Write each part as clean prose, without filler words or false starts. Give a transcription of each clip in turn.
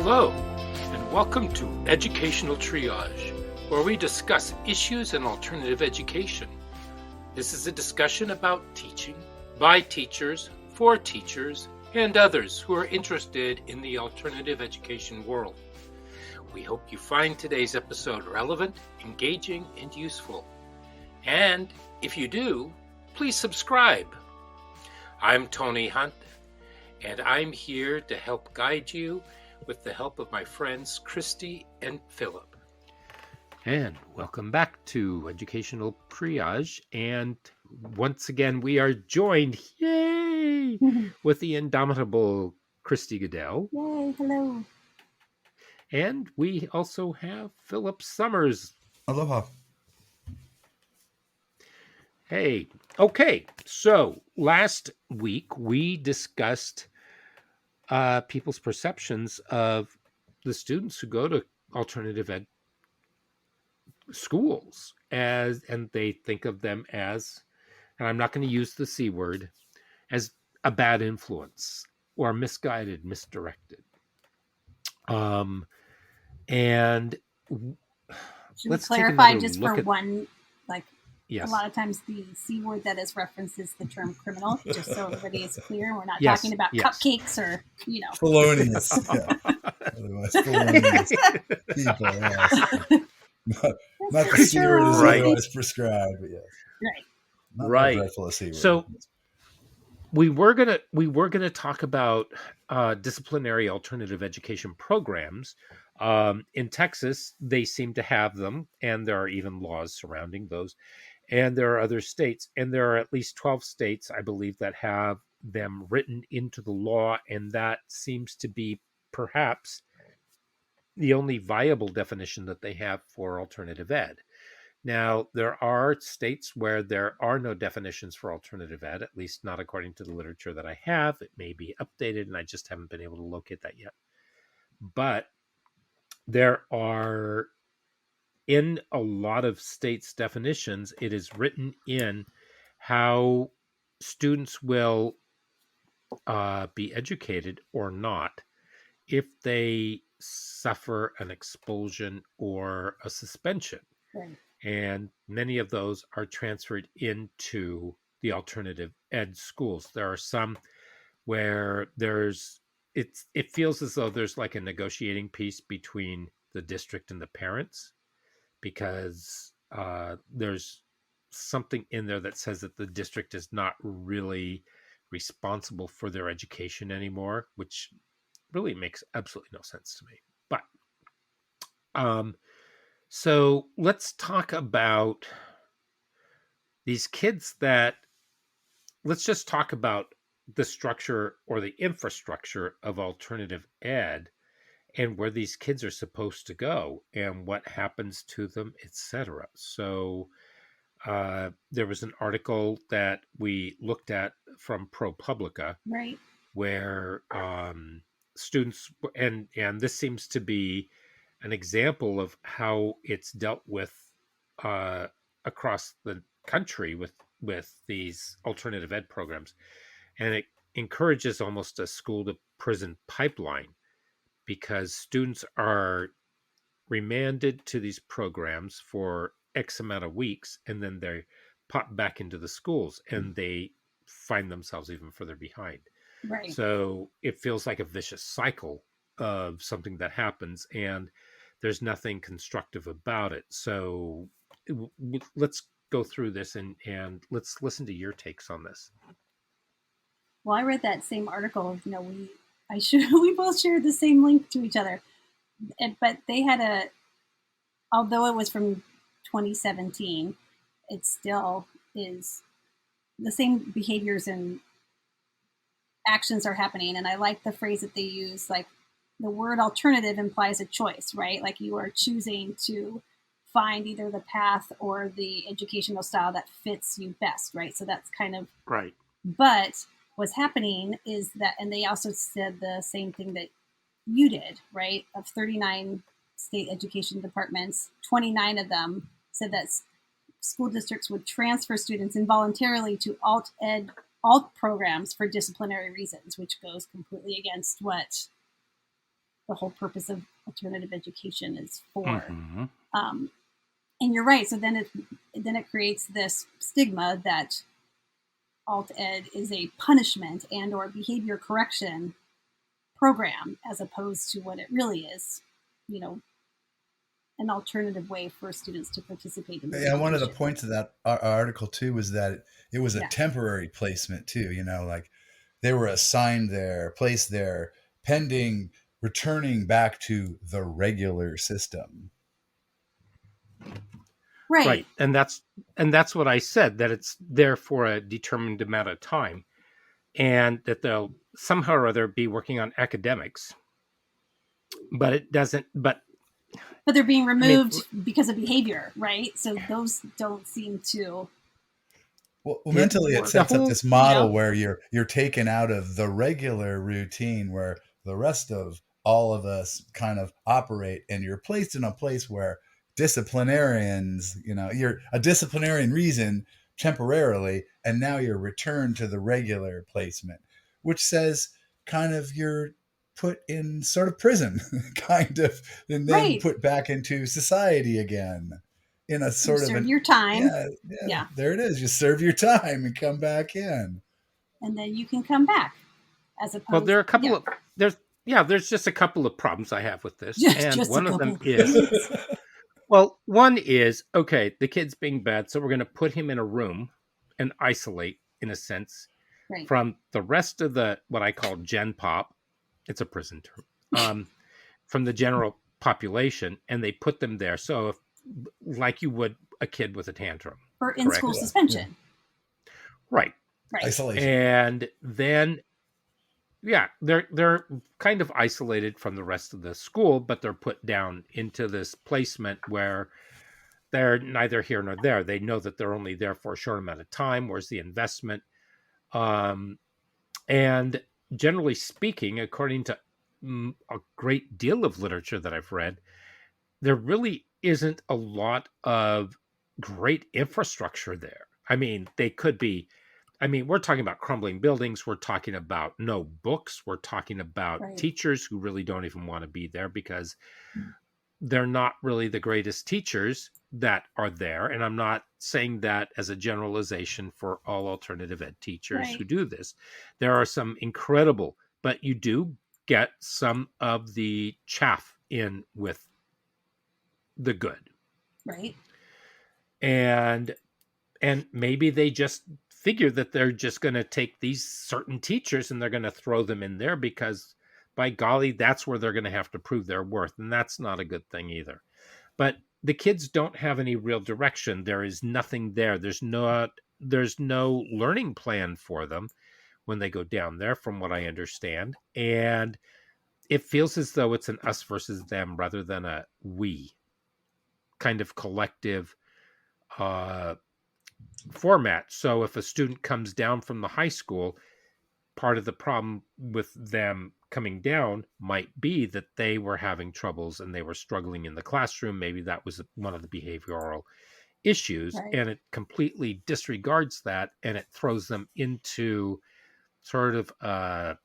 Hello, and welcome to Educational Triage, where we discuss issues in alternative education. This is a discussion about teaching, by teachers, for teachers, and others who are interested in the alternative education world. We hope you find today's episode relevant, engaging, and useful. And if you do, please subscribe. I'm Tony Hunt, and I'm here to help guide you with the help of my friends Christy and Philip. And welcome back to Educational Triage. And once again, we are joined, yay, with the indomitable Christy Goodell. Yay, hello. And we also have Philip Summers. Aloha. Hey, okay. So last week we discussed people's perceptions of the students who go to alternative ed schools and they think of them as, and I'm not going to use the C word, as a bad influence or misguided, misdirected. And Should let's we clarify take just look for at, one, like yes. a lot of times the C word that is referenced is the term criminal, just so everybody is clear. We're not Yes, talking about yes. cupcakes or, Felonious. Yeah. Otherwise, felonious people, yes. Not the C word is Right. otherwise prescribed, but yes. Right. Not Right. dreadful C word. So we were gonna talk about disciplinary alternative education programs. In Texas, they seem to have them, and there are even laws surrounding those. And there are other states, and there are at least 12 states, I believe, that have them written into the law, and that seems to be perhaps the only viable definition that they have for alternative ed. Now, there are states where there are no definitions for alternative ed, at least not according to the literature that I have. It may be updated, and I just haven't been able to locate that yet. But there are, in a lot of states' definitions, it is written in how students will be educated or not if they suffer an expulsion or a suspension. Right. And many of those are transferred into the alternative ed schools. There are some where it feels as though there's like a negotiating piece between the district and the parents, because there's something in there that says that the district is not really responsible for their education anymore, which really makes absolutely no sense to me. But so let's talk about these kids let's just talk about the structure or the infrastructure of alternative ed and where these kids are supposed to go and what happens to them, etc. So there was an article that we looked at from ProPublica, Right. where students, and this seems to be an example of how it's dealt with across the country with these alternative ed programs, and it encourages almost a school to prison pipeline, because students are remanded to these programs for X amount of weeks, and then they pop back into the schools and they find themselves even further behind. Right. So it feels like a vicious cycle of something that happens, and there's nothing constructive about it. So let's go through this and let's listen to your takes on this. Well, I read that same article. We both shared the same link to each other, but they had although it was from 2017, it still is the same behaviors and actions are happening. And I like the phrase that they use, like the word alternative implies a choice, right? Like you are choosing to find either the path or the educational style that fits you best, right? So that's kind of right. But what's happening is that, and they also said the same thing that you did, right? Of 39 state education departments, 29 of them said that school districts would transfer students involuntarily to alt programs for disciplinary reasons, which goes completely against what the whole purpose of alternative education is for. Hmm. Um, and you're right. So then it creates this stigma that alt ed is a punishment and or behavior correction program, as opposed to what it really is, you know, an alternative way for students to participate in the Yeah, one of the education. points of that article too was that it was a Yeah. temporary placement too. Like they were assigned there, placed there, pending returning back to the regular system. Right. Right, and that's what I said, that it's there for a determined amount of time, and that they'll somehow or other be working on academics, but it doesn't. But But they're being I mean, removed because of behavior, right? So those don't seem to Well, it, mentally, it work, the sets up whole this you model know? where you're taken out of the regular routine where the rest of all of us kind of operate, and you're placed in a place where disciplinarians, you're a disciplinarian reason temporarily, and now you're returned to the regular placement, which says kind of you're put in sort of prison, kind of, and then Right. put back into society again in a You sort of serve an your time. yeah, yeah, Yeah. there it is. You serve your time and come back in. And then you can come back as well, opposed, there are a couple yeah. of there's just a couple of problems I have with this, and Just a one of them couple. is, well, one is, okay, the kid's being bad, so we're going to put him in a room and isolate, in a sense, Right. from the rest of the what I call Gen Pop. It's a prison term. From the general population, and they put them there. So, if, like you would a kid with a tantrum, For in-school correct? Yeah, yeah. suspension. Right. Right. Isolation. And then, yeah, they're kind of isolated from the rest of the school, but they're put down into this placement where they're neither here nor there. They know that they're only there for a short amount of time. Where's the investment? Um, and generally speaking, according to a great deal of literature that I've read, there really isn't a lot of great infrastructure there. I mean, they could be. I mean, we're talking about crumbling buildings. We're talking about no books. We're talking about Right. teachers who really don't even want to be there because they're not really the greatest teachers that are there. And I'm not saying that as a generalization for all alternative ed teachers who Right. do this. There are some incredible, but you do get some of the chaff in with the good. Right. And maybe they just figure that they're just going to take these certain teachers and they're going to throw them in there because, by golly, that's where they're going to have to prove their worth, and that's not a good thing either. But the kids don't have any real direction. There is nothing there. There's no learning plan for them when they go down there, from what I understand. And it feels as though it's an us versus them rather than a we kind of collective uh format. So if a student comes down from the high school, part of the problem with them coming down might be that they were having troubles and they were struggling in the classroom. Maybe that was one of the behavioral issues, Right. and it completely disregards that, and it throws them into sort of a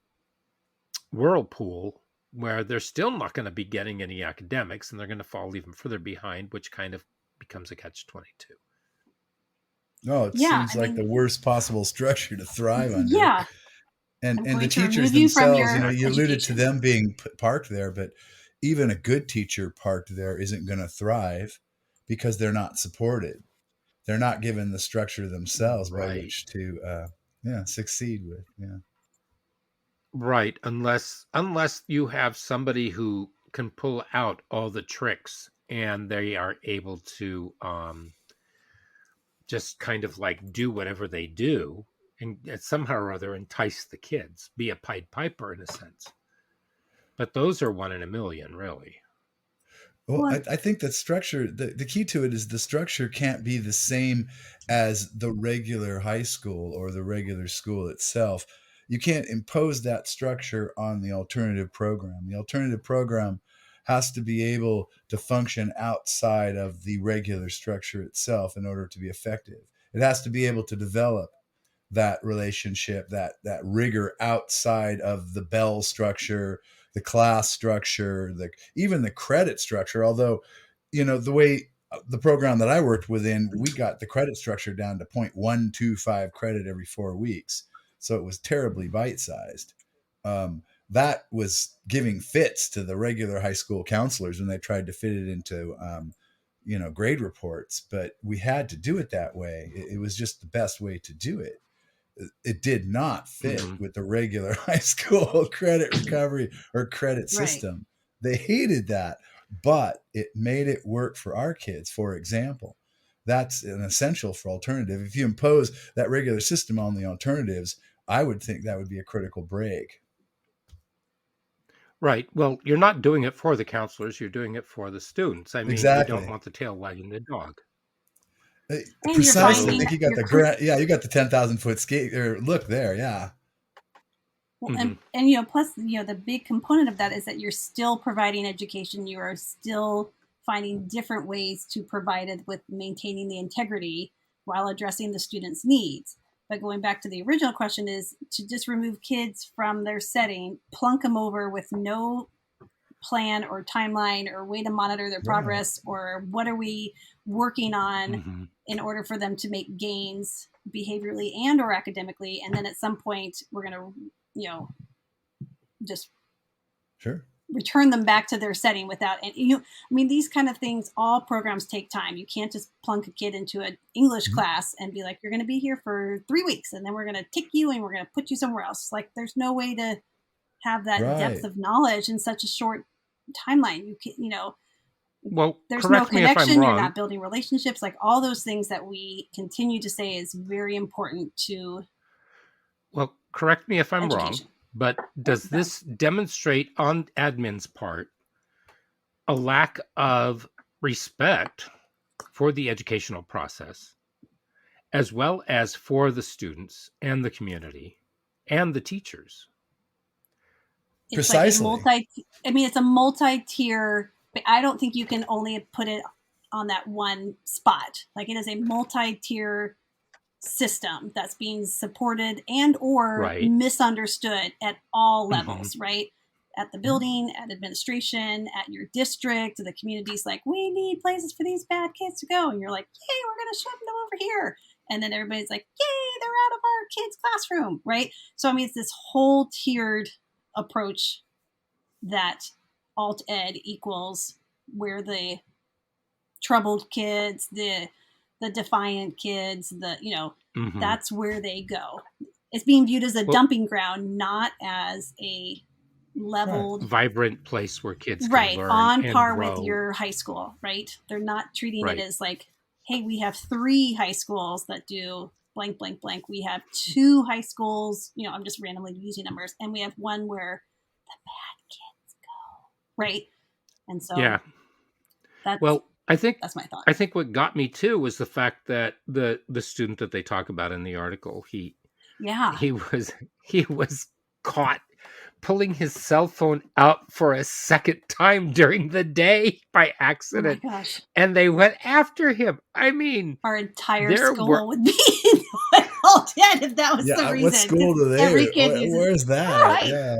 whirlpool where they're still not going to be getting any academics, and they're going to fall even further behind, which kind of becomes a catch-22. No, it Yeah. seems I like the mean, worst possible structure to thrive under. yeah. And I'm and the going to teachers remove you from themselves, your you alluded to education. them being parked there, but even a good teacher parked there isn't going to thrive because they're not supported. They're not given the structure themselves by Right. which to succeed with. Yeah. Right, unless you have somebody who can pull out all the tricks and they are able to just kind of like do whatever they do and somehow or other entice the kids, be a Pied Piper in a sense. But those are one in a million, really. Well, Well, I think that structure, the key to it is the structure can't be the same as the regular high school or the regular school itself. You can't impose that structure on the alternative program. The alternative program has to be able to function outside of the regular structure itself in order to be effective. It has to be able to develop that relationship, that rigor outside of the bell structure, the class structure, even the credit structure. Although, the way the program that I worked within, we got the credit structure down to 0.125 credit every 4 weeks. So it was terribly bite sized. That was giving fits to the regular high school counselors when they tried to fit it into, grade reports. But we had to do it that way. It was just the best way to do it. It did not fit with the regular high school credit recovery or credit Right. system. They hated that, but it made it work for our kids. For example, that's an essential for alternative. If you impose that regular system on the alternatives, I would think that would be a critical break. Right. Well, you're not doing it for the counselors, you're doing it for the students. I mean, you don't Exactly. want the tail wagging the dog. And you're Precisely. I finding think you got you got the 10,000-foot skate or look there. Yeah. well, and plus the big component of that is that you're still providing education. You are still finding different ways to provide it with maintaining the integrity while addressing the students' needs. But going back to the original question is to just remove kids from their setting, plunk them over with no plan or timeline or way to monitor their progress, or what are we working on in order for them to make gains behaviorally and or academically. And then at some point we're going to, just return them back to their setting without these kind of things. All programs take time. You can't just plunk a kid into an English class and be like, you're going to be here for 3 weeks and then we're going to tick you and we're going to put you somewhere else. Like, there's no way to have that depth of knowledge in such a short timeline. Well, there's no connection. You're not building relationships. Like, all those things that we continue to say is very important to. Well, correct me if I'm wrong, but does this demonstrate on admin's part a lack of respect for the educational process, as well as for the students and the community and the teachers? It's precisely. It's a multi-tier. I don't think you can only put it on that one spot. Like, it is a multi-tier system that's being supported and or misunderstood at all levels, right? At the building, at administration, at your district, the community's like, we need places for these bad kids to go. And you're like, yay, we're going to shove them over here. And then everybody's like, yay, they're out of our kids' classroom, right? So, it's this whole tiered approach that alt ed equals, where the troubled kids, the defiant kids, that's where they go. It's being viewed as a dumping ground, not as a leveled, vibrant place where kids can learn on and par grow. with your high school, right? They're not treating it as like, hey, we have 3 high schools that do blank, blank, blank. We have 2 high schools, I'm just randomly using numbers, and we have one where the bad kids go, right? And so, I think that's my thought. I think what got me too was the fact that the student that they talk about in the article, he was caught pulling his cell phone out for a second time during the day by accident. Oh my gosh. And they went after him. Our entire school would be all dead if that was the reason. What school do they? Where's that? Right. Yeah.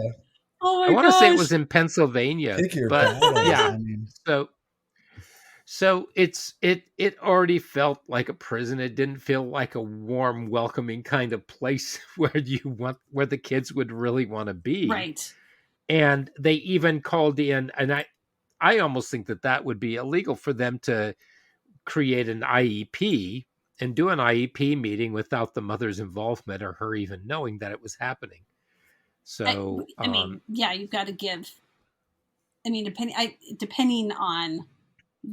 Oh my I want to say it was in Pennsylvania. Pick your battles. Yeah. So it already felt like a prison. It didn't feel like a warm, welcoming kind of place where the kids would really want to be. Right. And they even called in, and I almost think that would be illegal for them to create an IEP and do an IEP meeting without the mother's involvement or her even knowing that it was happening. So you've got to give. Depending on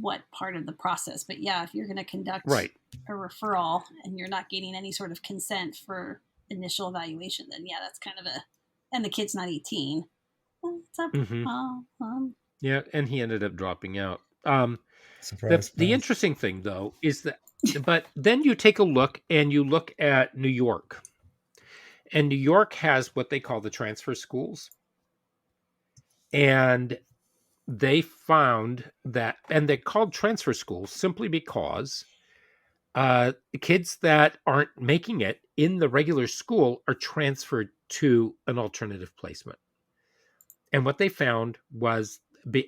what part of the process, but if you're going to conduct a referral and you're not getting any sort of consent for initial evaluation, then that's kind of and the kid's not 18. Yeah, and he ended up dropping out. Surprise. The interesting thing, though, is that, but then you take a look at New York, and New York has what they call the transfer schools, and they found that, and they're called transfer schools simply because kids that aren't making it in the regular school are transferred to an alternative placement. And what they found was,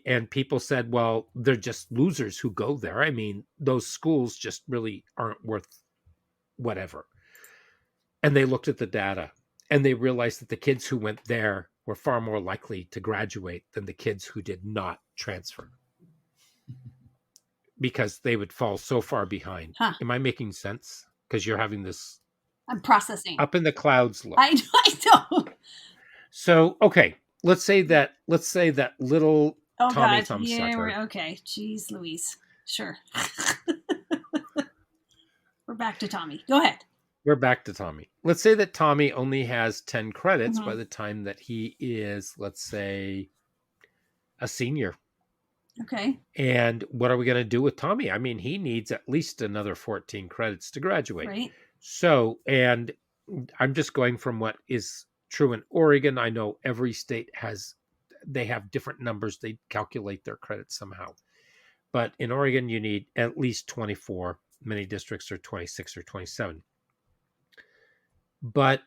and people said, well, they're just losers who go there. I mean, those schools just really aren't worth whatever. And they looked at the data and they realized that the kids who went there were far more likely to graduate than the kids who did not transfer, because they would fall so far behind. Huh. Am I making sense? Because you're having this I'm processing. up in the clouds look. I know. So, okay, let's say that little Oh Tommy God. Yeah, Thumbsucker. okay. Jeez Louise. Sure. We're back to Tommy. Go ahead. We're back to Tommy. Let's say that Tommy only has 10 credits by Mhm. the time that he is, let's say, a senior. Okay. And what are we going to do with Tommy? I mean, he needs at least another 14 credits to graduate. Right. So, and I'm just going from what is true in Oregon. I know every state they have different numbers. They calculate their credits somehow. But in Oregon, you need at least 24. Many districts are 26 or 27. But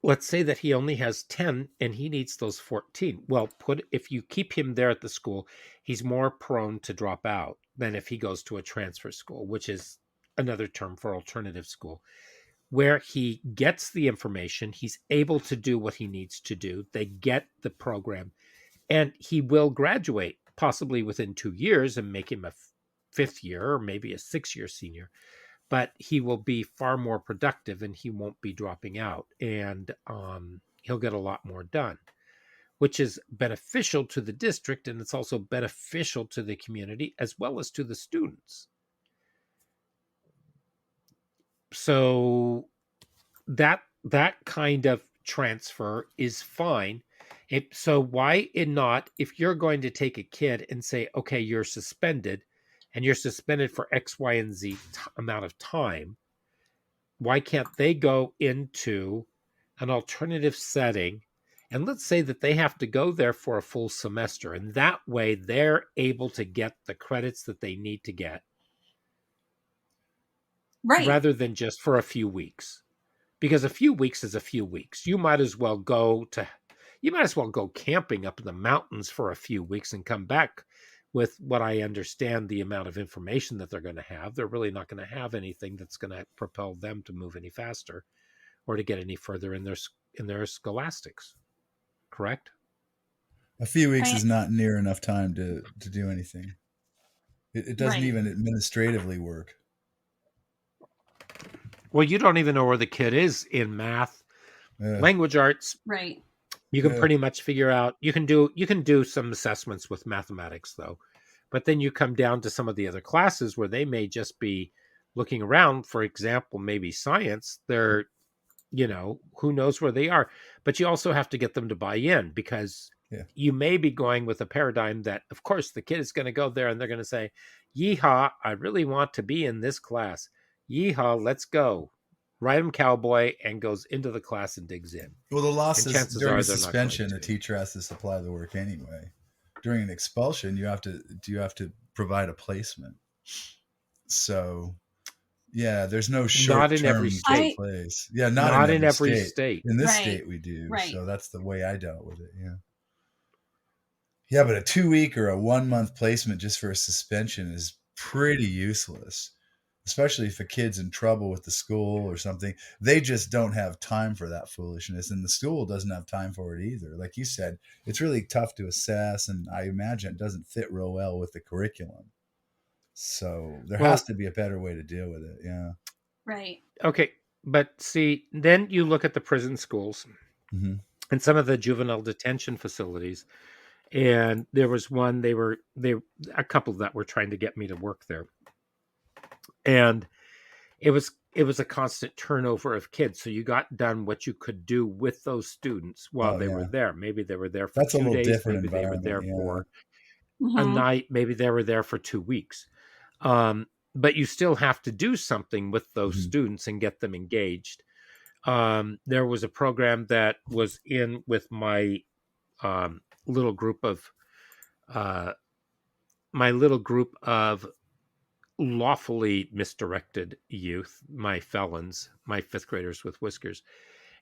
let's say that he only has 10 and he needs those 14. Well, if you keep him there at the school, he's more prone to drop out than if he goes to a transfer school, which is another term for alternative school, where he gets the information, he's able to do what he needs to do, they get the program, and he will graduate possibly within 2 years and make him a fifth year or maybe a 6-year senior. But he will be far more productive and he won't be dropping out, and he'll get a lot more done, which is beneficial to the district, and it's also beneficial to the community as well as to the students. So that kind of transfer is fine. So why not, if you're going to take a kid and say, okay, you're suspended and you're suspended for X, Y, and Z amount of time, why can't they go into an alternative setting? And let's say that they have to go there for a full semester, and that way they're able to get the credits that they need to get, Right. rather than just for a few weeks. Because a few weeks is a few weeks. You might as well go camping up in the mountains for a few weeks and come back with what I understand the amount of information that they're going to have. They're really not going to have anything that's going to propel them to move any faster or to get any further in their scholastics. Correct? A few weeks Right. is not near enough time to do anything. It doesn't Right. even administratively work. Well, you don't even know where the kid is in math, language arts. Right. You can pretty much figure out, you can do some assessments with mathematics though. But then you come down to some of the other classes where they may just be looking around. For example, maybe science, they're, who knows where they are. But you also have to get them to buy in, because you may be going with a paradigm that, of course, the kid is going to go there and they're going to say, yeehaw, I really want to be in this class. Yeehaw, let's go. Ride him cowboy, and goes into the class and digs in. Well, the loss is during a they're not suspension, going the to. teacher has to supply the work anyway. During an expulsion, you have to provide a placement. So, yeah, there's no Not in short-term every state. place. Yeah, not in every state. In this Right. state, we do. Right. So that's the way I dealt with it. Yeah. Yeah, but a 2-week or a 1-month placement just for a suspension is pretty useless, especially if a kid's in trouble with the school or something. They just don't have time for that foolishness, and the school doesn't have time for it either. Like you said, it's really tough to assess, and I imagine it doesn't fit real well with the curriculum. So there has to be a better way to deal with it. Yeah. Right. Okay, but see, then you look at the prison schools and some of the juvenile detention facilities. And there was one, a couple that were trying to get me to work there. And it was a constant turnover of kids. So you got done what you could do with those students while they were there. Maybe they were there for That's 2 a little days. different Maybe they were there environment, for a night. Maybe they were there for 2 weeks. But you still have to do something with those students and get them engaged. There was a program that was in with my little group of lawfully misdirected youth, my felons, my fifth graders with whiskers.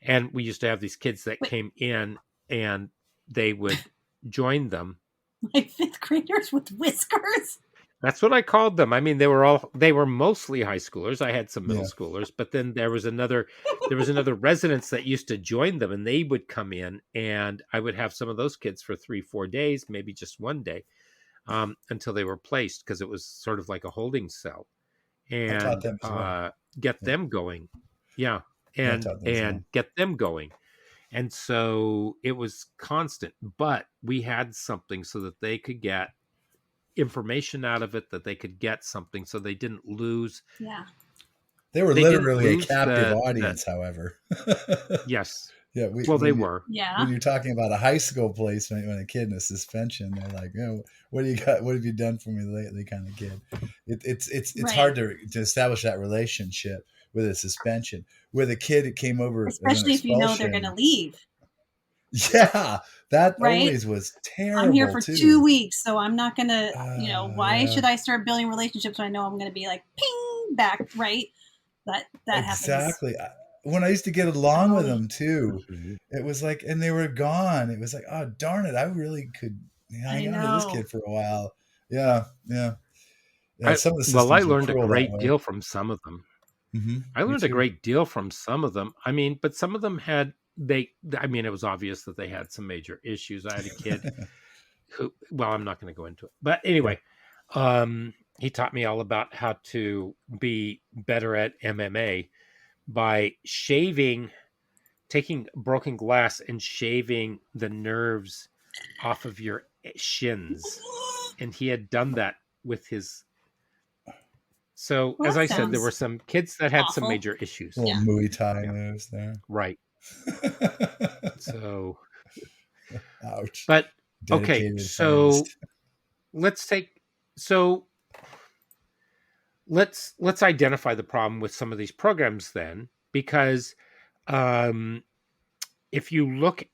And we used to have these kids that came in, and they would joined them. Like 5th graders with whiskers. That's what I called them. I mean, they were mostly high schoolers. I had some middle Yeah. schoolers, but then there was another residence that used to join them, and they would come in, and I would have some of those kids for 3-4 days, maybe just one day, until they were placed, because it was sort of like a holding cell, I taught and them as well. get Yeah. them going. Yeah, Yeah, I and taught them as well. and get them going. And so it was constant, but we had something so that they could get information out of it, that they could get something so they didn't lose Yeah. They were they didn't literally a lose captive the audience, however. yes. Yeah, Well, they when were. Yeah. you're talking about a high school placement, when a kid in a suspension, they're like, what do you got? What have you done for me lately? Kind of kid. It's Right. hard to establish that relationship with a suspension. With a kid, it came over as an Especially if you know they're going to expulsion. leave. Yeah, that Right? always was I'm here terrible for too. 2 weeks, so I'm not going to, why Yeah, should I start building relationships when I know I'm going to be like, ping, back, right? That happens. exactly. When I used to get along with Oh, them too, Mhm. it was like, and they were gone. It was like, oh darn it, I really could I hang on to this know. kid for a while. Yeah, yeah, yeah. Some of the I systems are learned a cruel that great way. deal from some of them. I Me learned a too. great deal from some of them. I mean, but some of them I mean, it was obvious that they had some major issues. I had a kid who, well, I'm not going to go into it, but Yeah. anyway, he taught me all about how to be better at MMA by taking broken glass and shaving the nerves off of your shins. And he had done that with his. So, Well, as that I said, there were sounds some kids that had some awful. major issues. Little Yeah. Muay Thai Yeah, moves there. right. So, Ouch. but okay, Dedicated so therapist. let's take so let's identify the problem with some of these programs then, because um, if you look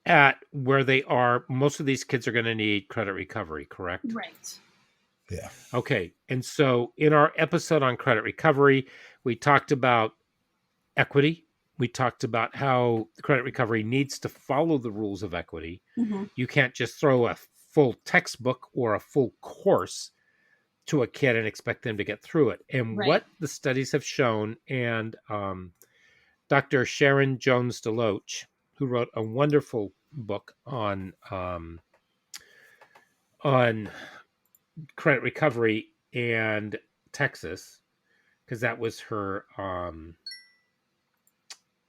at where they are, most of these kids are going to need credit recovery, correct? Right. Yeah. Okay, and so in our episode on credit recovery, we talked about equity. We talked about how credit recovery needs to follow the rules of equity. Mm-hmm. You can't just throw a full textbook or a full course to a kid and expect them to get through it. And Right. what the studies have shown, and Dr. Sharon Jones DeLoach, who wrote a wonderful book on credit recovery and Texas, because that was her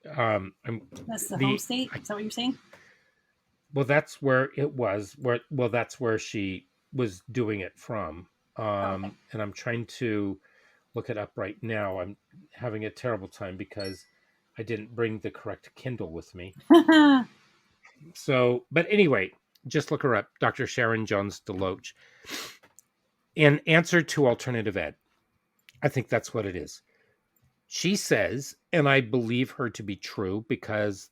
That's the home the state. Is that what you're saying? well, that's where it was. That's where she was doing it from. Okay. And I'm trying to look it up right now. I'm having a terrible time because I didn't bring the correct Kindle with me. So, but anyway, just look her up, Dr. Sharon Jones DeLoach. In answer to alternative ed, I think that's what it is. She says, and I believe her to be true because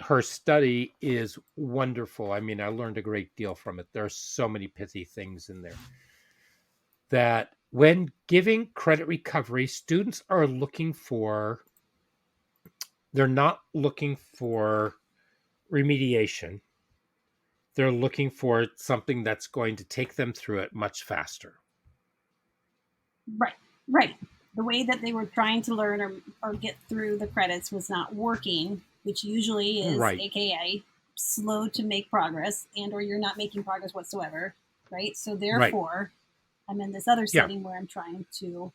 her study is wonderful. I mean, I learned a great deal from it. There are so many pithy things in there. That when giving credit recovery, students are they're not looking for remediation. They're looking for something that's going to take them through it much faster. Right. Right. The way that they were trying to learn or get through the credits was not working, which usually is Right. AKA slow to make progress, and or you're not making progress whatsoever. Right. So therefore, I'm in this other Yeah. setting where I'm trying to.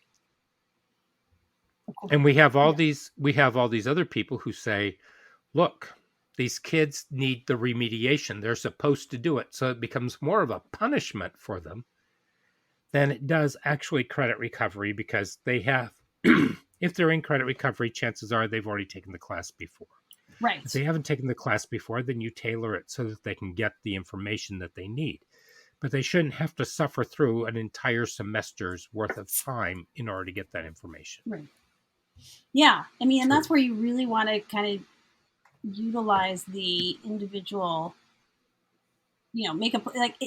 And we have all these other people who say, look, these kids need the remediation. They're supposed to do it. So it becomes more of a punishment for them than it does actually credit recovery, because they have, if they're in credit recovery, chances are they've already taken the class before. Right. If they haven't taken the class before, then you tailor it so that they can get the information that they need. But they shouldn't have to suffer through an entire semester's worth of time in order to get that information. Right. Yeah. I mean, and True. that's where you really want to kind of utilize the individual, make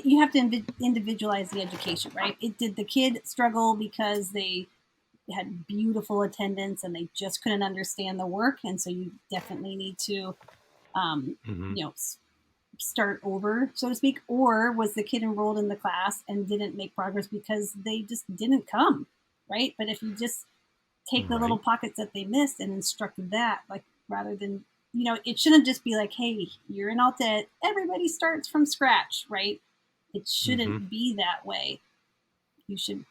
you have to individualize the education, right? Did the kid struggle because they had beautiful attendance and they just couldn't understand the work? And so you definitely need to, Mhm. start over, so to speak, or was the kid enrolled in the class and didn't make progress because they just didn't come, right? But if you just take the little Right. pockets that they missed and instruct that, like rather than, it shouldn't just be like, hey, you're in alt ed, everybody starts from scratch, right? It Mm-hmm. shouldn't be that way. You should,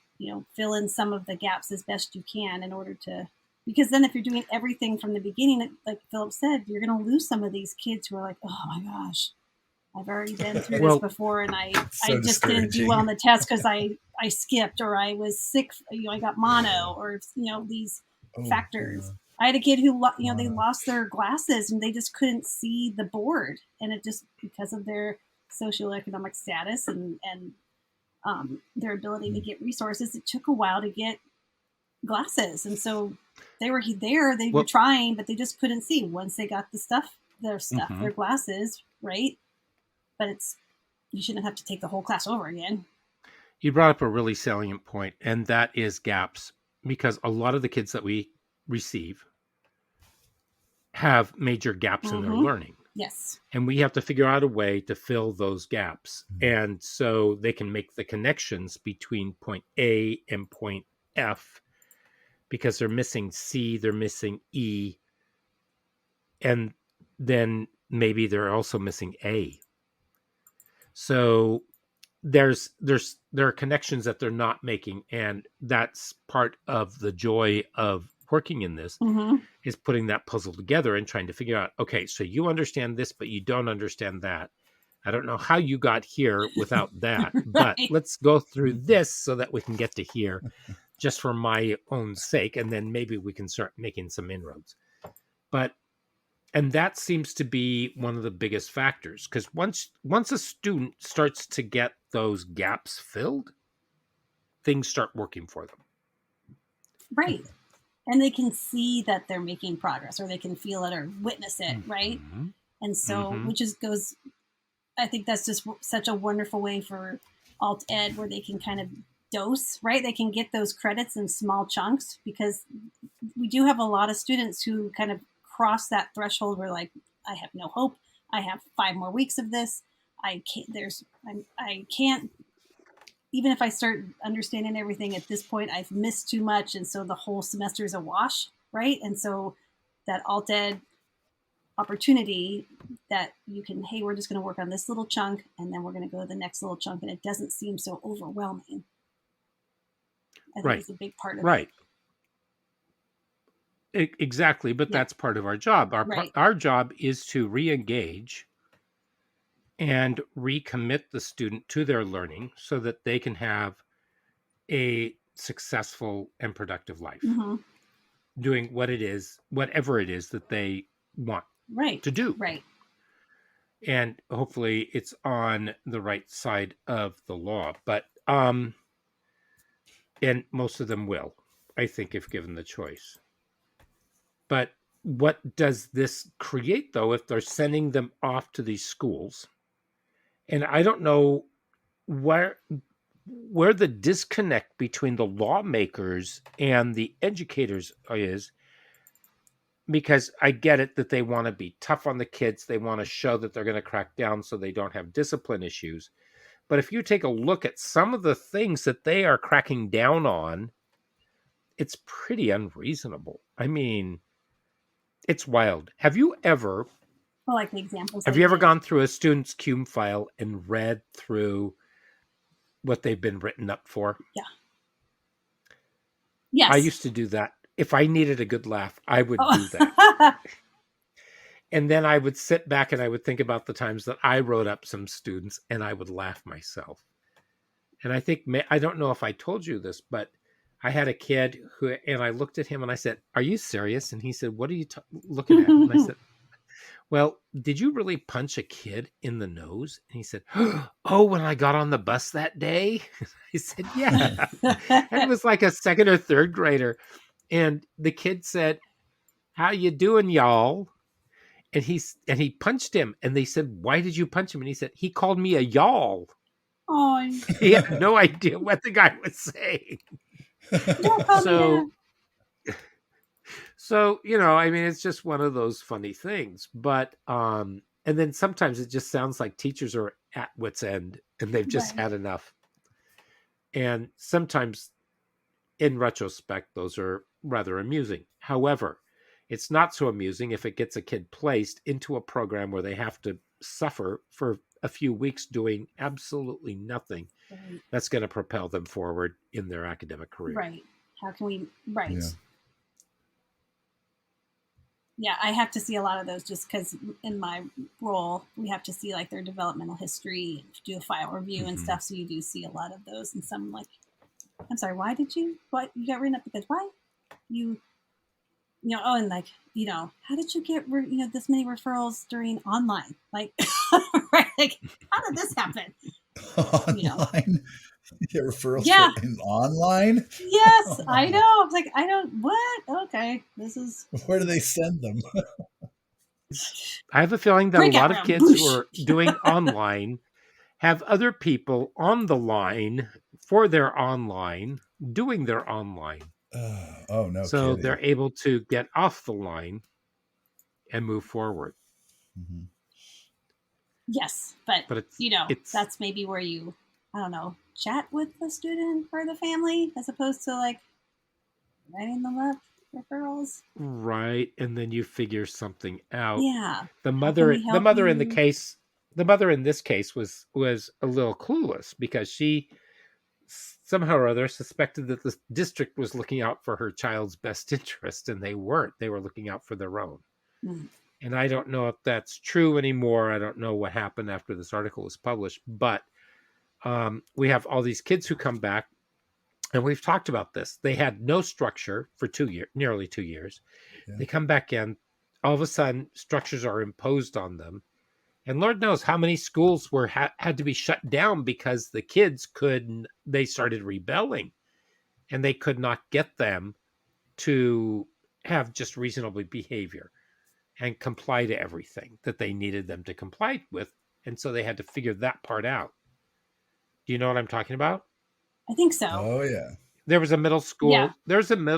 fill in some of the gaps as best you can in order to, because then if you're doing everything from the beginning, like Philip said, you're going to lose some of these kids who are like, oh my gosh, I've already been through this Well, before, and I So just didn't do well on discouraging. the test because I skipped, or I was sick, I got mono, or these Oh, factors. yeah. I had a kid who they Mono. lost their glasses and they just couldn't see the board, and it just because of their socioeconomic status and their ability to Mm. get resources, it took a while to get glasses, and so they were there, they were well, trying, but they just couldn't see once they got mm-hmm. their glasses, right? But you shouldn't have to take the whole class over again. You brought up a really salient point, and that is gaps, because a lot of the kids that we receive have major gaps in their Mm-hmm. learning, Yes. and we have to figure out a way to fill those gaps, and so they can make the connections between point A and point F, because they're missing C, they're missing E, and then maybe they're also missing A. So there are connections that they're not making, and that's part of the joy of working in this, Mm-hmm. is putting that puzzle together and trying to figure out, okay, so you understand this but you don't understand that. I don't know how you got here without that, but Right. let's go through this so that we can get to here, just for my own sake, and then maybe we can start making some inroads. But and that seems to be one of the biggest factors, because once a student starts to get those gaps filled, things start working for them. Right. And they can see that they're making progress, or they can feel it or witness it, right? Mm-hmm. And so, Mm-hmm. which is goes, I think that's just such a wonderful way for alt ed, where they can kind of dose, right? They can get those credits in small chunks, because we do have a lot of students who kind of cross that threshold where, like, I have no hope. I have 5 more weeks of this. I can't, even if I start understanding everything at this point, I've missed too much. And so the whole semester is a wash, right? And so that alt ed opportunity, that you can, hey, we're just going to work on this little chunk and then we're going to go to the next little chunk, and it doesn't seem so overwhelming, I think Right. is a big part of it. Right. Exactly. But Yeah. that's part of our job. Right. Our job is to re-engage and recommit the student to their learning so that they can have a successful and productive life, Mm-hmm. doing whatever it is that they want Right. to do. Right. And hopefully it's on the right side of the law. But and most of them will, I think, if given the choice. But what does this create, though, if they're sending them off to these schools? And I don't know where the disconnect between the lawmakers and the educators is, because I get it that they want to be tough on the kids. They want to show that they're going to crack down so they don't have discipline issues. But if you take a look at some of the things that they are cracking down on, it's pretty unreasonable. I mean, it's wild. Well, like the examples Have they you ever give. gone through a student's cum file and read through what they've been written up for? Yeah. I Yes. used to do that. If I needed a good laugh, I would do that. Oh. And then I would sit back and I would think about the times that I wrote up some students and I would laugh myself. And I think, I don't know if I told you this, but I had a kid who, and I looked at him and I said, "Are you serious?" And he said, "What are you looking at?" And I said, "Well, did you really punch a kid in the nose?" And he said, "Oh, when I got on the bus that day?" I said, "Yeah." And it was like a second or third grader. And the kid said, "How you doing, y'all?" And he punched him. And they said, "Why did you punch him?" And he said, "He called me a y'all." Oh, He had no idea what the guy was saying. don't call me So, that. I mean, it's just one of those funny things. But And then sometimes it just sounds like teachers are at wit's end and they've just Right. had enough. And sometimes, in retrospect, those are rather amusing. However, it's not so amusing if it gets a kid placed into a program where they have to suffer for a few weeks doing absolutely nothing Right. that's going to propel them forward in their academic career. Right. How can we? Right. Yeah. Yeah, I have to see a lot of those just because in my role, we have to see like their developmental history, do a file review and Mhm. stuff. So you do see a lot of those. And some like, I'm sorry, why did you? What you got written up because why you? Oh, and like, how did you get this many referrals during online? Like, right? Like, how did this happen? Online? You get referrals Yeah. for in online? Yes, I know. I was like, I don't. What? Okay, this is Where do they send them? I have a feeling that a breakout lot of room. kids who Boosh. are doing online have other people on the line for their online, doing their online. Oh, no So kidding. they're able to get off the line and move forward. Mhm. Yes, but But it's that's maybe where you, I don't know, chat with the student or the family as opposed to like writing them up referrals. right, and then you figure something out. Yeah. The How can mother we the help mother in the you? case the mother in this case was a little clueless because she somehow or other suspected that the district was looking out for her child's best interest, and they weren't. They were looking out for their own. Hmm. And I don't know if that's true anymore. I don't know what happened after this article was published, but we have all these kids who come back, and we've talked about this. They had no structure for 2 years, nearly 2 years. Yeah. They come back in, all of a sudden, structures are imposed on them, and Lord knows how many schools had to be shut down because the kids they started rebelling, and they could not get them to have just reasonable behavior and comply to everything that they needed them to comply with. And so they had to figure that part out. Do you know what I'm talking about? I think so. Oh, yeah. Yeah. There's a middle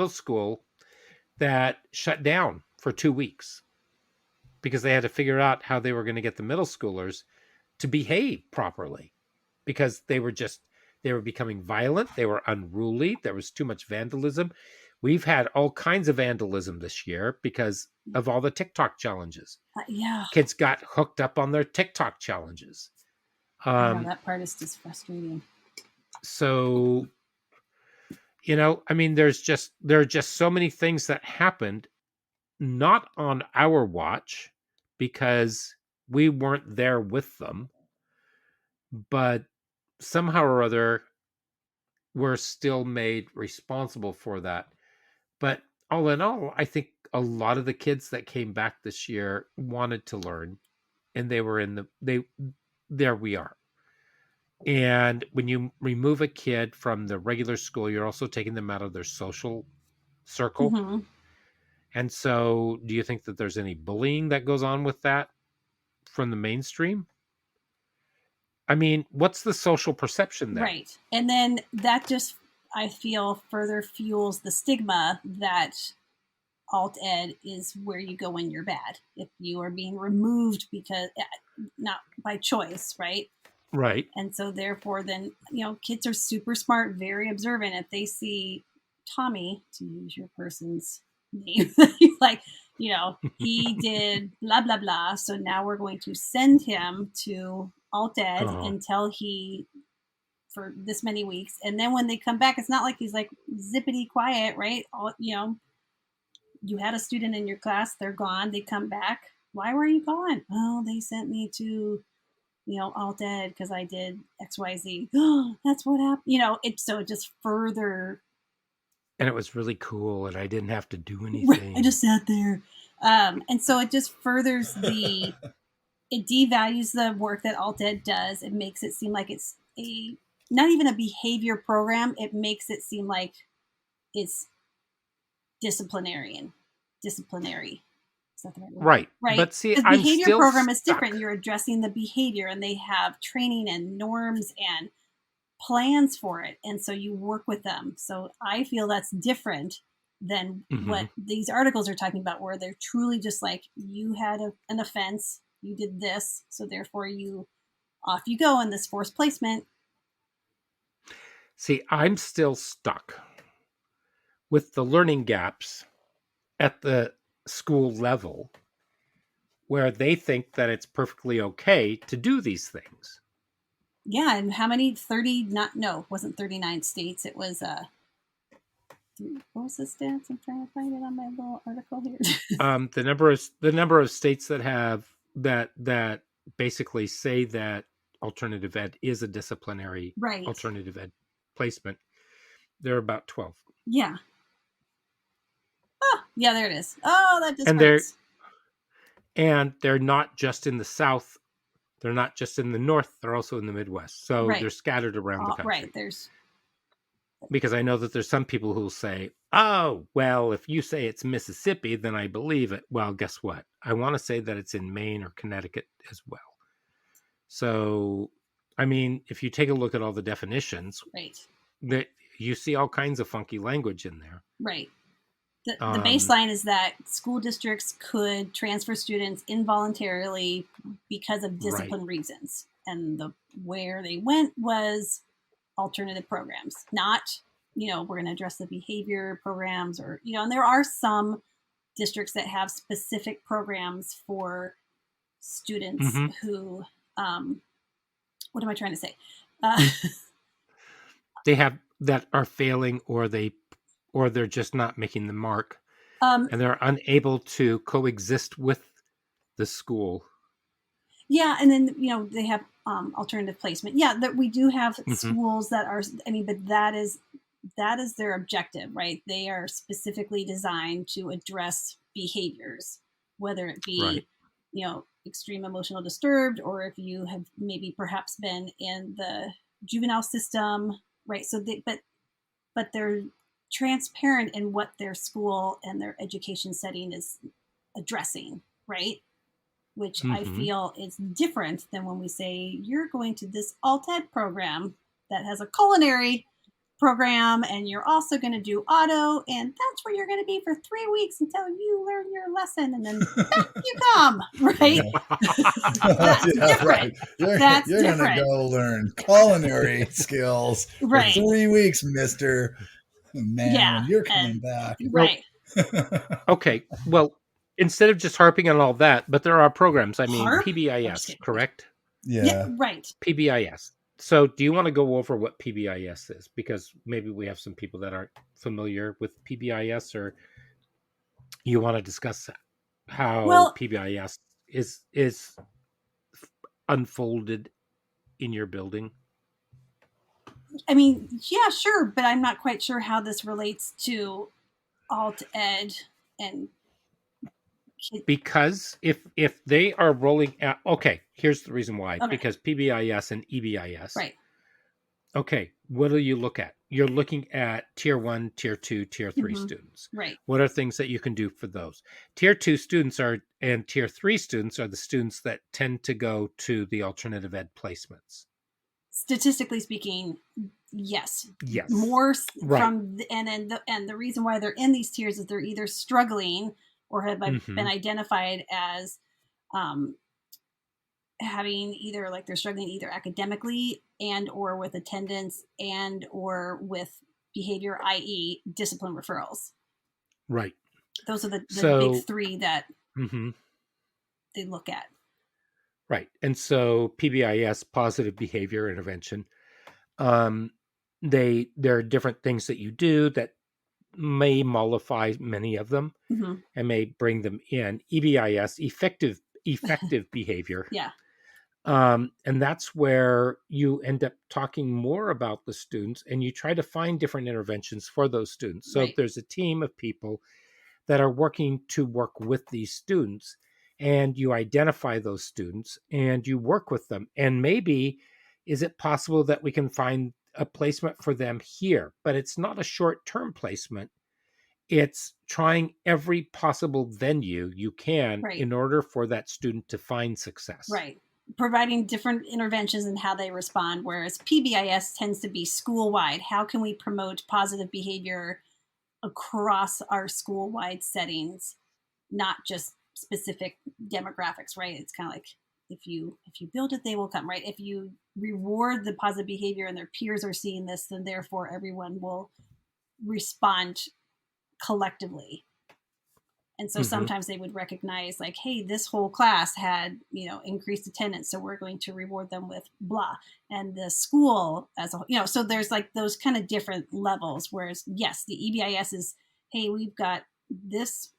school that shut down for 2 weeks because they had to figure out how they were going to get the middle schoolers to behave properly because they were becoming violent, they were unruly, there was too much vandalism. We've had all kinds of vandalism this year because of all the TikTok challenges. Yeah. Kids got hooked up on their TikTok challenges. I know Um, that part is just frustrating. so I mean, there are just so many things that happened not on our watch because we weren't there with them, but somehow or other we're still made responsible for that. But all in all, I think a lot of the kids that came back this year wanted to learn, and they were in the they there we are. And when you remove a kid from the regular school, you're also taking them out of their social circle. Hmm. And so, do you think that there's any bullying that goes on with that from the mainstream? I mean, what's the social perception then? Right. And then that just, I feel, further fuels the stigma that alt ed is where you go when you're bad. If you are being removed because not by choice, right? Right. And so therefore then, kids are super smart, very observant. If they see Tommy, to use your person's name, like, he did blah blah blah. So now we're going to send him to alt ed Uh-huh. until he for this many weeks. And then when they come back, it's not like he's like zippity quiet, right? You had a student in your class, they're gone, they come back. Why were you gone? Oh, they sent me to, alt ed because I did XYZ. Oh, that's what happened. It just further. And it was really cool, and I didn't have to do I anything. just sat there. And so it just furthers it devalues the work that alt ed does. It makes it seem like it's not even a behavior program. It makes it seem like it's disciplinary. Is that the right word? Right. Right. But see, The I'm behavior still program is different. stuck. You're addressing the behavior, and they have training and norms and plans for it. And so you work with them. So I feel that's different than Hmm. what these articles are talking about, where they're truly just like, you had an offense, you did this, so therefore off you go in this forced placement. See, I'm still stuck with the learning gaps at the school level where they think that it's perfectly okay to do these things. Yeah, and how many 30 not no, it wasn't 39 states. It was what was the stats? I'm trying to find it on my little article here. The number of states that have that basically say that alternative ed is a disciplinary Right. alternative ed placement. There are about 12. Yeah. Oh, yeah, there it is. Oh, that just And they're hurts. and they're not just in the South, they're not just in the North, they're also in the Midwest. So Right. they're scattered around the country. Right. There's Because I know that there's some people who'll say, "Oh, well, if you say it's Mississippi, then I believe it." Well, guess what? I want to say that it's in Maine or Connecticut as well. So, I mean, if you take a look at all the definitions, right. that you see all kinds of funky language in there. Right. The baseline is that school districts could transfer students involuntarily because of discipline reasons, and where they went was alternative programs, not we're going to address the behavior programs, or and there are some districts that have specific programs for students who what am I trying to say? They have that are failing, or they're just not making the mark, and they're unable to coexist with the school. Yeah, and then they have alternative placement. Yeah, that we do have schools that are. I mean, but that is their objective, right? They are specifically designed to address behaviors, whether it be extreme emotional disturbed, or if you have maybe perhaps been in the juvenile system, right? So but they're transparent in what their school and their education setting is addressing, right? Which I feel is different than when we say you're going to this alt ed program that has a culinary program, and you're also going to do auto, and that's where you're going to be for 3 weeks until you learn your lesson, and then back you come, right? That's different. Right. You're going to go learn culinary skills for 3 weeks, mister. Man, when you're coming back. Right. Okay, well, instead of just harping on all that, but there are programs. I mean, Harp? PBIS, correct? Yeah, right. PBIS. So do you want to go over what PBIS is? Because maybe we have some people that aren't familiar with PBIS, or you want to discuss how PBIS is unfolded in your building. I mean, yeah, sure, but I'm not quite sure how this relates to alt ed and because if they are rolling out, okay, here's the reason why. Okay. Because PBIS and EBIS, right? Okay, what do you look at? You're looking at tier 1, tier 2, tier 3 students. Right. What are things that you can do for those? Tier 2 students and tier 3 students are the students that tend to go to the alternative ed placements. Statistically speaking, yes. Yes. More from and the reason why they're in these tiers is they're either struggling or have been identified as having either like they're struggling either academically and or with attendance and or with behavior, i.e. discipline referrals. Right. Those are the big three that they look at. Right. And so PBIS, positive behavior intervention, there are different things that you do that may mollify many of them and may bring them in. EBIS, effective behavior. Yeah. And that's where you end up talking more about the students, and you try to find different interventions for those students. So if there's a team of people that are working to work with these students, and you identify those students and you work with them, and maybe is it possible that we can find a placement for them here? But it's not a short-term placement. It's trying every possible venue you can in order for that student to find success. Right. Providing different interventions and how they respond, whereas PBIS tends to be school-wide. How can we promote positive behavior across our school-wide settings, not just specific demographics, right? It's kind of like if you build it, they will come, right? If you reward the positive behavior and their peers are seeing this, then therefore everyone will respond collectively. And so Mm-hmm. sometimes they would recognize like, hey, this whole class had, increased attendance, so we're going to reward them with blah. And the school as a whole, so there's like those kind of different levels. Whereas yes, the EBIS is, hey, we've got this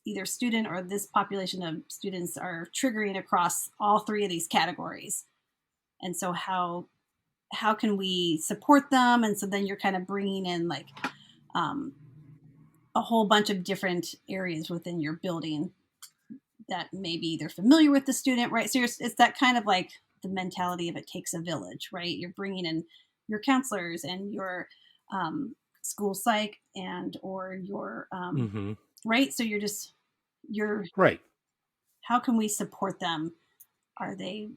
either student or this population of students are triggering across all three of these categories. And so how can we support them? And so then you're kind of bringing in like a whole bunch of different areas within your building that maybe they're familiar with the student, right? So it's that kind of like the mentality of it takes a village, right? You're bringing in your counselors and your school psych and or your Mm-hmm. right. So you're Right. how can we support them? Are they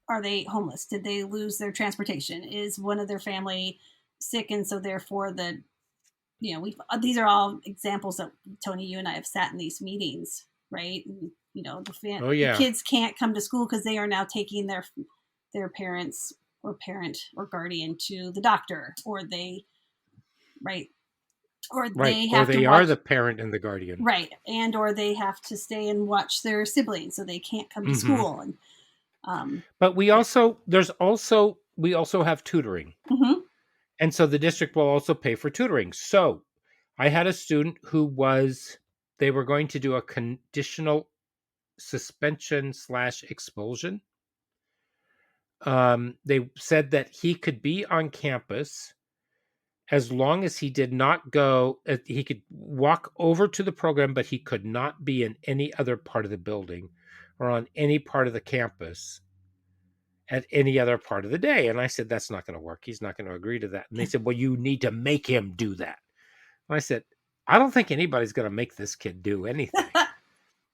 are they homeless? Did they lose their transportation? Is one of their family sick, and so therefore we these are all examples that Tony, you and I have sat in these meetings, right? And, Oh the yeah. kids can't come to school because they are now taking their parents or parent or guardian to the doctor, or they right, or Right. they Or have to they are watch the parent and the guardian. right, and or they have to stay and watch their siblings, so they can't come to Mm-hmm. school, and But we also have tutoring. mm-hmm, And so the district will also pay for tutoring. So I had a student they were going to do a conditional suspension / expulsion. They said that he could be on campus as long as he did not go, he could walk over to the program, but he could not be in any other part of the building or on any part of the campus at any other part of the day. And I said, that's not going to work. He's not going to agree to that. And they said, well, you need to make him do that. And I said, I don't think anybody's going to make this kid do anything.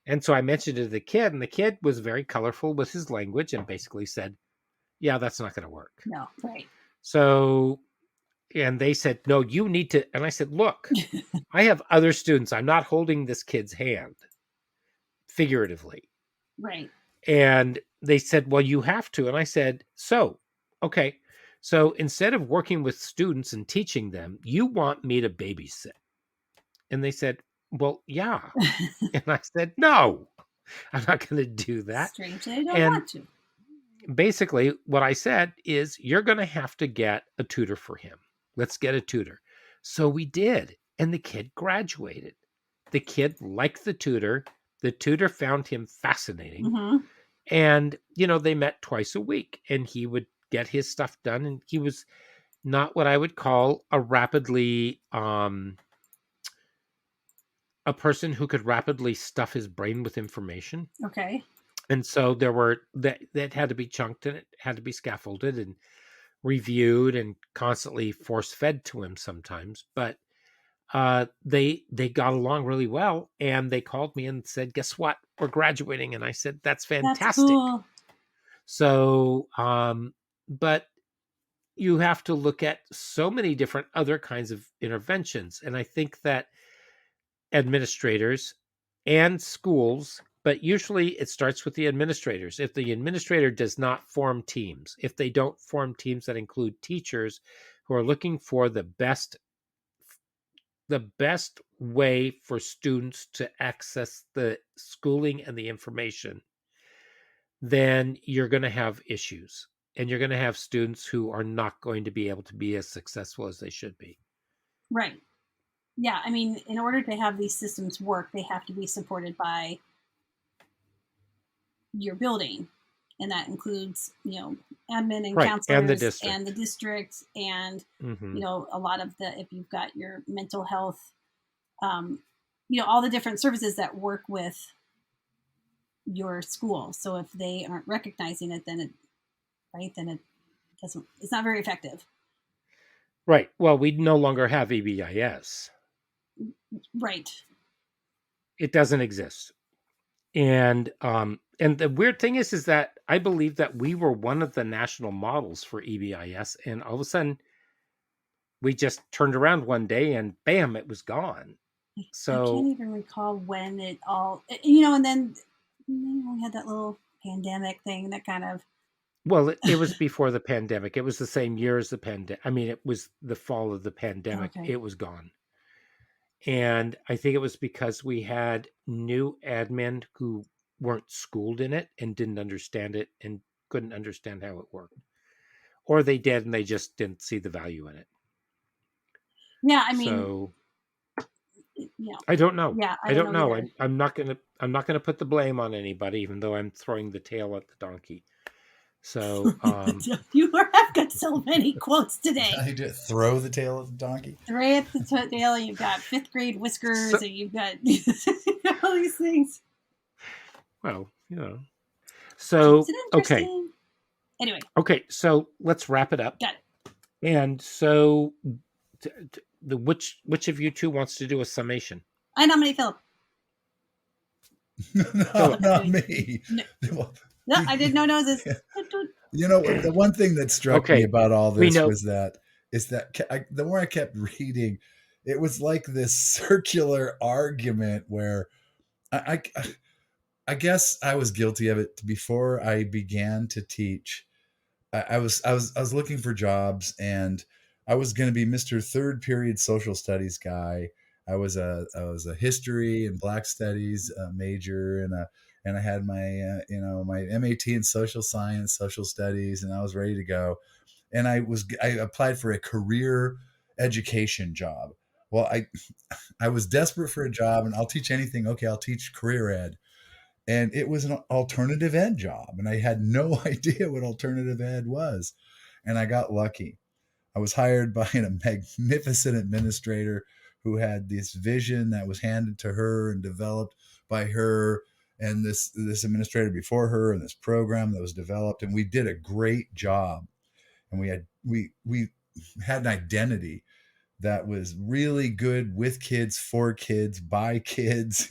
And so I mentioned it to the kid, and the kid was very colorful with his language and basically said, yeah, that's not going to work. no, right, So, and they said, no, you need to. And I said, look, I have other students. I'm not holding this kid's hand figuratively. right, And they said, well, you have to. And I said, okay. So instead of working with students and teaching them, you want me to babysit. And they said, well, yeah. And I said, no, I'm not going to do that. strangely, I don't And want to. basically, what I said is, you're going to have to get a tutor for him. Let's get a tutor. So we did. And the kid graduated. The kid liked the tutor. The tutor found him fascinating. Mm-hmm. And, they met twice a week, and he would get his stuff done. And he was not what I would call a person who could rapidly stuff his brain with information. Okay. And so there were that had to be chunked, and it had to be scaffolded and reviewed and constantly force fed to him sometimes. But they got along really well, and they called me and said, guess what? We're graduating. And I said, that's That's fantastic. cool. So, but you have to look at so many different other kinds of interventions. And I think that administrators and schools, but usually it starts with the administrators. If the administrator does not form teams, if they don't form teams that include teachers who are looking for the best way for students to access the schooling and the information, then you're going to have issues, and you're going to have students who are not going to be able to be as successful as they should be. Right. Yeah. I mean, in order to have these systems work, they have to be supported by your building. And that includes, admin and Right. And the counselors district. and the district and, Mm-hmm. a lot of if you've got your mental health, all the different services that work with your school. So if they aren't recognizing it, then it doesn't, it's not very effective. Right. Well, we no longer have EBIS. Right. It doesn't exist. And the weird thing is that I believe that we were one of the national models for EBIS, and all of a sudden we just turned around one day and bam, it was gone. I can't So, even recall when it all, you know, and then we had that little pandemic thing that kind of, well, it was before the pandemic. It was the same year as the pandemic. I mean, it was the fall of the pandemic. okay. It was gone. And I think it was because we had new admin who weren't schooled in it and didn't understand it and couldn't understand how it worked. Or they did and they just didn't see the value in it. Yeah, I mean, So you know, I don't know. yeah, I I don't don't know know. either. I'm not gonna put the blame on anybody, even though I'm throwing the tail at the donkey. So You have got so many quotes today. You do throw the tail of the donkey. Three at the tail, you've got fifth grade so whiskers, and you've got all these things. well, you know. Keeps So it okay. interesting. Anyway, Okay, so let's wrap it up. got it. And so the which of you two wants to do a summation? I nominate Philip. No, Philip. not me. No, no, I did no noses. You know, the one thing that struck me Okay, about all we this know. was that the more I kept reading, it was like this circular argument where I guess I was guilty of it before I began to teach. I was looking for jobs, and I was going to be Mr. Third Period Social Studies guy. I was a history and Black Studies major, and I had my my MAT in social science, social studies, and I was ready to go. And I applied for a career education job. Well, I was desperate for a job, and I'll teach anything. Okay, I'll teach career ed, and it was an alternative ed job, and I had no idea what alternative ed was, and I got lucky. I was hired by a magnificent administrator who had this vision that was handed to her and developed by her and this administrator before her, and this program that was developed, and we did a great job. And we had an identity that was really good with kids, for kids, by kids,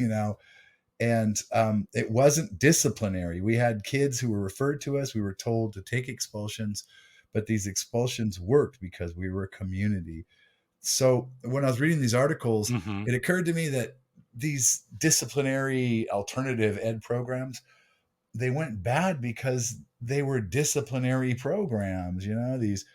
and it wasn't disciplinary. We had kids who were referred to us. We were told to take expulsions, but these expulsions worked because we were a community. So when I was reading these articles, Mm-hmm. it occurred to me that these disciplinary alternative ed programs, they went bad because they were disciplinary programs. These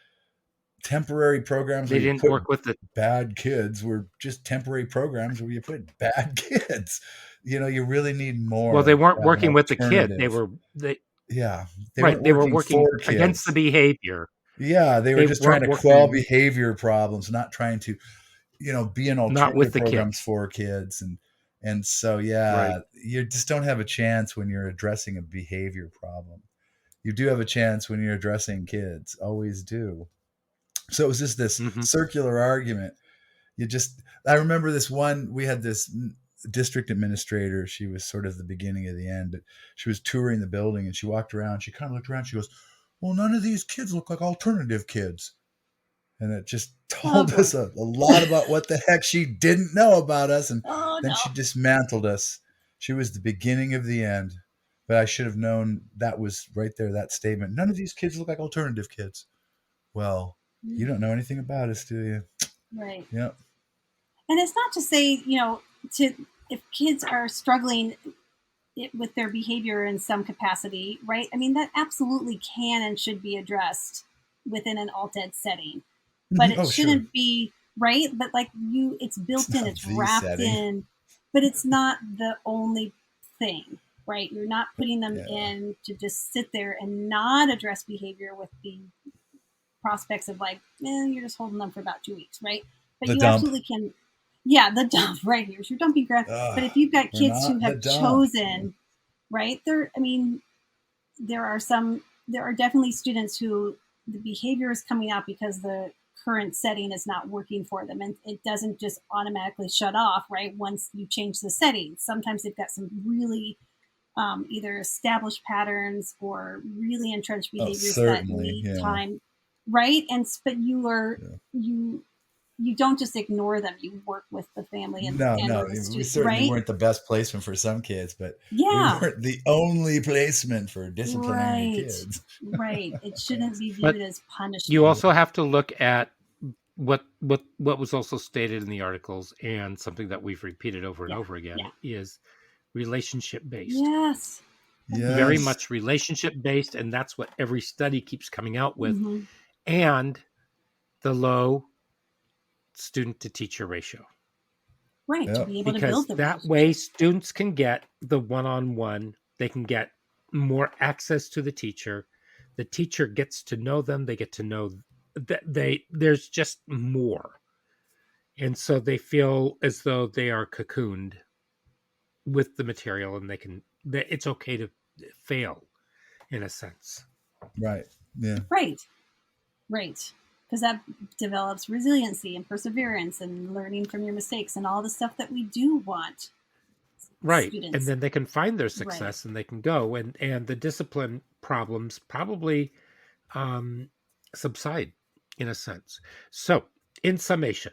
temporary programs They where you didn't put work with the bad kids were just temporary programs where you put bad kids. You really need well, more they to weren't have an working with the kid. alternative. They Yeah, they right. weren't They were working working for against the kids. behavior. Yeah, they were They just trying weren't to quell working behavior problems, not trying to, be an not with alternative the kid. programs for kids. And so Right. yeah, you just don't have a chance when you're addressing a behavior problem. You do have a chance when you're addressing kids, always do. So it was just this Mm-hmm. circular argument. I remember this one, we had this district administrator. She was sort of the beginning of the end, but she was touring the building, and she walked around, she kind of looked around, she goes, well, none of these kids look like alternative kids. And it just Oh told us boy. a lot about what the heck she didn't know about us. And Oh then no. she dismantled us. She was the beginning of the end. But I should have known that was right there, that statement. None of these kids look like alternative kids. Well, you don't know anything about us, do you? Right. Yep. And it's not to say, to if kids are struggling with their behavior in some capacity, right? I mean, that absolutely can and should be addressed within an alt ed setting, but Mm-hmm. it Oh, sure. shouldn't be right. But like it's It's built in, not it's the wrapped setting. in, but it's not the only thing, right? You're not putting them Yeah. in to just sit there and not address behavior with the prospects of like, you're just holding them for about 2 weeks, right? But The you dump. absolutely can, yeah, the dump, right? Here's your dumping ground. But if you've got We're kids who not the have dump. chosen, right, I mean, there are definitely students who the behavior is coming out because the current setting is not working for them, and it doesn't just automatically shut off, right, once you change the setting. Sometimes they've got some really either established patterns or really entrenched Oh, behaviors that certainly. need Yeah. time, right? And but Yeah. you don't just ignore them. You work with the family and No. or the We student, certainly right? weren't the best placement for some kids, but we Yeah, weren't the only placement for disciplinary right, kids. right. It shouldn't Thanks. be But viewed as you punishment. also have to look at what was also stated in the articles, and something that we've repeated over and Yeah. over again, Yeah. is relationship based. Yes. Very Yes. much relationship based, and that's what every study keeps coming out with. Mm-hmm. And the low student to teacher ratio, Right. To Yep. be able to because build the that relationship. way students can get the one-on-one, they can get more access to the teacher gets to know them, they get to know that there's just more, and so they feel as though they are cocooned with the material, and that it's okay to fail in a sense. Right. Yeah. Right. Right. Because that develops resiliency and perseverance and learning from your mistakes and all the stuff that we do want Right. And students. then they can find their Right. success and they can go, and the discipline problems probably subside in a sense. So, in summation,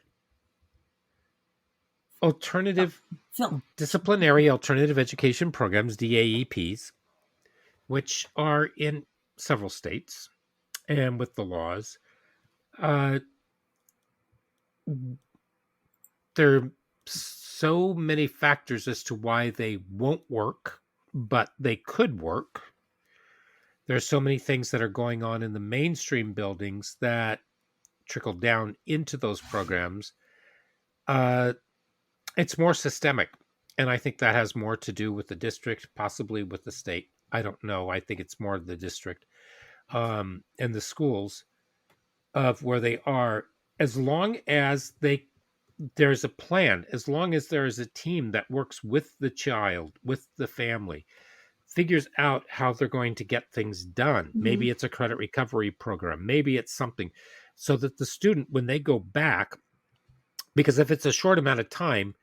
disciplinary alternative education programs, DAEPs, which are in several states and with the laws, there are so many factors as to why they won't work, but they could work. There's so many things that are going on in the mainstream buildings that trickle down into those programs. It's more systemic, and I think that has more to do with the district, possibly with the state. I don't know. I think it's more the district and the schools of where they are. As long as there's a plan, as long as there is a team that works with the child, with the family, figures out how they're going to get things done. Mm-hmm. Maybe it's a credit recovery program. Maybe it's something so that the student, when they go back, because if it's a short amount of time,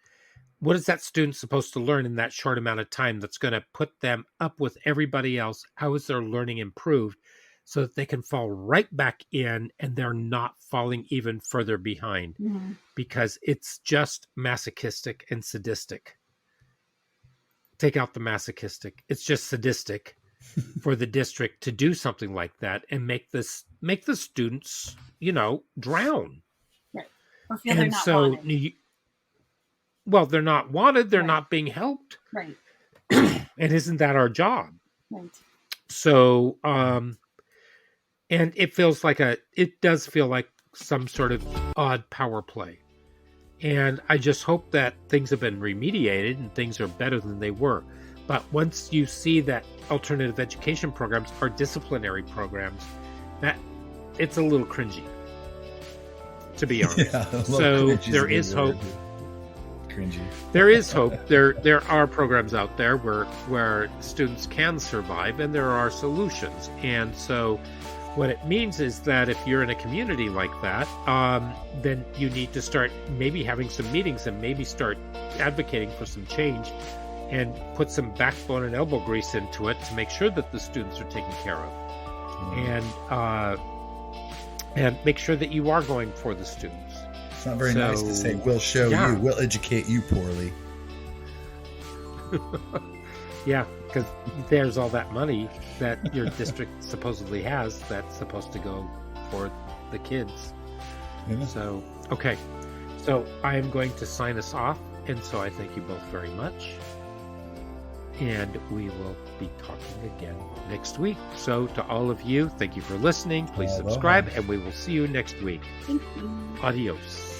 what is that student supposed to learn in that short amount of time that's going to put them up with everybody else? How is their learning improved so that they can fall right back in and they're not falling even further behind? Mm-hmm. Because it's just masochistic and sadistic. Take out the masochistic. It's just sadistic for the district to do something like that and make the students, drown. Right. Or feel they're not wanted. Well, they're not wanted. They're not being helped. Right. And isn't that our job? Right. So, and it does feel like some sort of odd power play. And I just hope that things have been remediated and things are better than they were. But once you see that alternative education programs are disciplinary programs, that it's a little cringy, to be honest. Yeah, so there is hope. Cringy. There is hope. There are programs out there where students can survive, and there are solutions. And so what it means is that if you're in a community like that, then you need to start maybe having some meetings and maybe start advocating for some change and put some backbone and elbow grease into it to make sure that the students are taken care of. And make sure that you are going for the students. It's not very nice to say, we'll show you, we'll educate you poorly. Yeah, because there's all that money that your district supposedly has that's supposed to go for the kids. Yeah. So, okay. So I am going to sign us off, and so I thank you both very much. And we will be talking again next week. So to all of you, thank you for listening. Please subscribe, and we will see you next week. Thank you. Adios.